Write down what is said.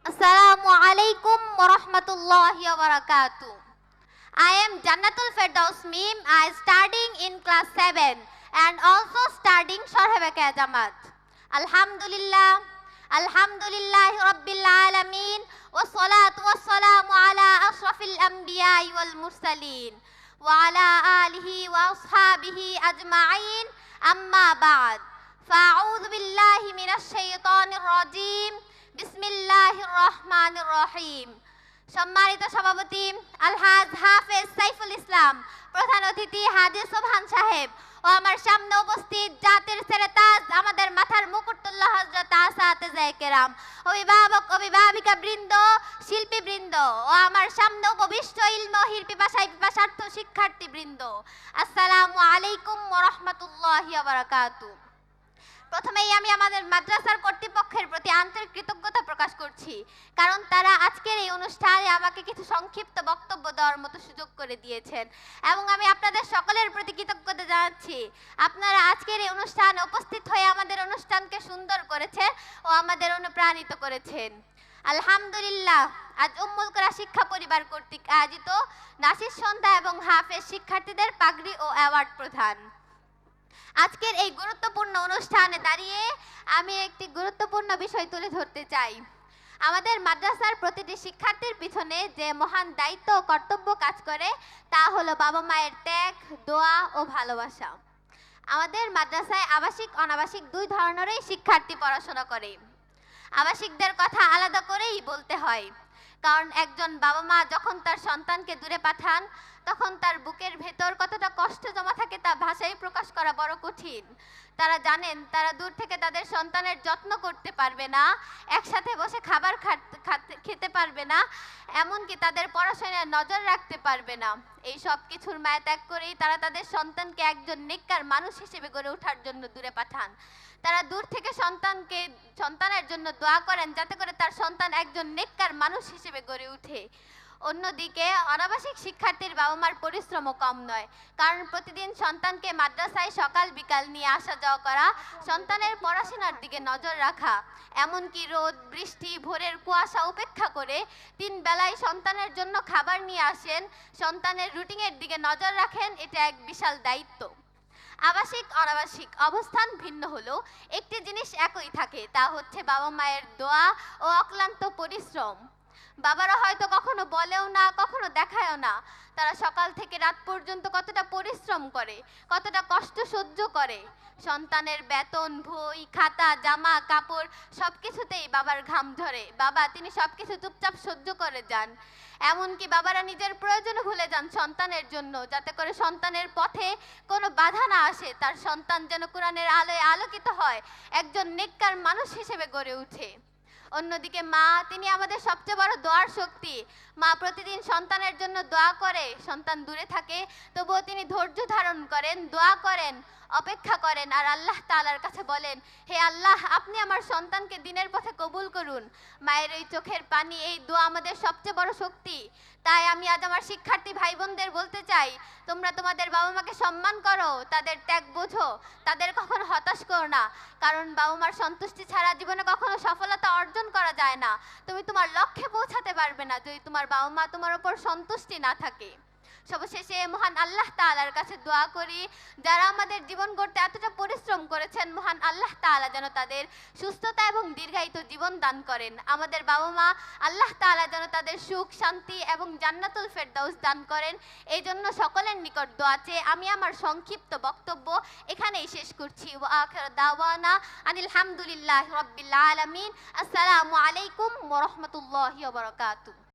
Assalamu alaikum wa rahmatullahi wa barakatuh. I am Jannatul Firdaus Mim. I am studying in class 7 and also studying Sharhabaka Jamaat. Alhamdulillah, Alhamdulillah Rabbil Alameen, wa salatu wa salamu ala ashrafil anbiya wal mursaleen, wa ala alihi wa ashabihi ajma'in, amma ba'd. Fa'udhu billahi minash shaitanir rajim. বিসমিল্লাহির রহমানির রহিম। সম্মানিত সভাপতি আলহাজ হাফেজ সাইফুল ইসলাম, প্রধান অতিথি হাজী সোবহান সাহেব ও আমার সামনে উপস্থিত জাতির সেরেতাজ আমাদের মাথার মুকুটুল্লাহ হযরত আসাতিজায়ে কেরাম, অভিভাবক অভিভাবিকা বৃন্দ, শিল্পী বৃন্দ ও আমার সামনে উপবিষ্ট ইলমহির পিপাসার্থ শিক্ষার্থী বৃন্দ, আসসালামু আলাইকুম ওয়া রাহমাতুল্লাহি ওয়া বারাকাতুহু। প্রথমেই আমি আমাদের মাদ্রাসার কর্তৃপক্ষের প্রতি আন্তরিক কৃতজ্ঞতা প্রকাশ করছি, কারণ তারা আজকের এই অনুষ্ঠানে আমাকে কিছু সংক্ষিপ্ত বক্তব্য দেওয়ার মতো সুযোগ করে দিয়েছেন এবং আমি আপনাদের সকলের প্রতি কৃতজ্ঞতা জানাচ্ছি। আপনারা আজকের এই অনুষ্ঠানে উপস্থিত হয়ে আমাদের অনুষ্ঠানকে সুন্দর করেছেন ও আমাদের অনুপ্রাণিত করেছেন। আলহামদুলিল্লাহ, আজ উম্মুল কুরা শিক্ষা পরিবার কর্তৃক আয়োজিত নাসির সন্ধ্যা এবং হাফেজ শিক্ষার্থীদের পাগড়ি ও অ্যাওয়ার্ড প্রদান। আজকের এই গুরুত্বপূর্ণ অনুষ্ঠানে দাঁড়িয়ে আমি একটি গুরুত্বপূর্ণ বিষয় তুলে ধরতে চাই। আমাদের মাদ্রাসার প্রতিটি শিক্ষার্থীর পিছনে যে মহান দায়িত্ব ও কর্তব্য কাজ করে তা হলো বাবা মায়ের ত্যাগ, দোয়া ও ভালোবাসা। আমাদের মাদ্রাসায় আবাসিক অনাবাসিক দুই ধরনেরই শিক্ষার্থী পড়াশোনা করে। আবাসিকদের কথা আলাদা করেই বলতে হয়, কারণ একজন বাবা মা যখন তার সন্তানকে দূরে পাঠান তখন তার বুকের ভেতর কতটা কষ্ট জমা থাকে তা ভাষায় প্রকাশ করা বড় কঠিন। তারা জানেন তারা দূর থেকে তাদের সন্তানের যত্ন করতে পারবে না, একসাথে বসে খাবার খেতে পারবে না, এমনকি তাদের পড়াশোনায় নজর রাখতে পারবে না। এই সব কিছুর মায়া ত্যাগ করেই তারা তাদের সন্তানকে একজন নেককার মানুষ হিসেবে গড়ে ওঠার জন্য দূরে পাঠান। তারা দূর থেকে সন্তানের জন্য দোয়া করেন যাতে করে তার সন্তান একজন নেককার মানুষ হিসেবে গড়ে ওঠে। অন্যদিকে অনাবাসিক শিক্ষার্থীর বাবা মার পরিশ্রমও কম নয়, কারণ প্রতিদিন সন্তানকে মাদ্রাসায় সকাল বিকাল নিয়ে আসা যাওয়া করা, সন্তানের পড়াশোনার দিকে নজর রাখা, এমনকি রোদ বৃষ্টি ভোরের কুয়াশা উপেক্ষা করে 3 বেলায় সন্তানের জন্য খাবার নিয়ে আসেন, সন্তানের রুটিনের দিকে নজর রাখেন, এটা এক বিশাল দায়িত্ব। আবাসিক অনাবাসিক অবস্থান ভিন্ন হলেও একটি জিনিস একই থাকে, তা হচ্ছে বাবা মায়ের দোয়া ও অক্লান্ত পরিশ্রম। বাবারা হয়তো কখনো বলেও না, কখনো দেখায়ও না তারা সকাল থেকে রাত পর্যন্ত কতটা পরিশ্রম করে, কতটা কষ্ট সহ্য করে। সন্তানের বেতন, বই, খাতা, জামা কাপড় সবকিছুতেই বাবার ঘাম ঝরে। বাবা তিনি সবকিছু চুপচাপ সহ্য করে যান। এমনকি বাবারা নিজের প্রয়োজনও ভুলে যান সন্তানের জন্য, যাতে করে সন্তানের পথে কোনো বাধা না আসে, তার সন্তান যেন কোরআনের আলোয় আলোকিত হয়, একজন নেককার মানুষ হিসেবে গড়ে ওঠে। অন্যদিকে মা তিনি আমাদের সবচেয়ে বড় দোয়ার শক্তি। মা প্রতিদিন সন্তানের জন্য দোয়া করে, সন্তান দূরে থাকে তবুও তিনি ধৈর্য ধারণ করেন, দোয়া করেন, অপেক্ষা করেন আর আল্লাহ তাআলার কাছে বলেন, হে আল্লাহ আপনি আমার সন্তানকে দিনের পথে কবুল করুন। মায়ের এই চোখের পানি, এই দোয়া আমাদের সবচেয়ে বড় শক্তি। তাই আমি আজ আমার শিক্ষার্থী ভাই বোনদের বলতে চাই, তোমরা তোমাদের বাবা মাকে সম্মান করো, তাদের ত্যাগ বোঝো, তাদের কখনো হতাশ করো না, কারণ বাবা মার সন্তুষ্টি ছাড়া জীবনে কখনো সফলতা অর্জন করা যায় না। তুমি তোমার লক্ষ্যে পৌঁছাতে পারবে না যদি তোমার বাবা মা তোমার উপর সন্তুষ্টি না থাকে। সবশেষে মহান আল্লাহ তাআলার কাছে দোয়া করি, যারা আমাদের জীবন গড়তে এতটা পরিশ্রম করেছেন, মহান আল্লাহ তাআলা যেন তাদের সুস্থতা এবং দীর্ঘায়িত জীবন দান করেন। আমাদের বাবা মা আল্লাহ তাআলা যেন তাদের সুখ শান্তি এবং জান্নাতুল ফেরদাউস দান করেন। এই জন্য সকলের নিকট দোয়া চেয়ে আমি আমার সংক্ষিপ্ত বক্তব্য এখানেই শেষ করছি। ওয়া আখিরু দাওয়ানা আনিল হামদুলিল্লাহি রাব্বিল আলামিন। আসসালামু আলাইকুম ওয়া রাহমাতুল্লাহি ওয়া বারাকাতুহু।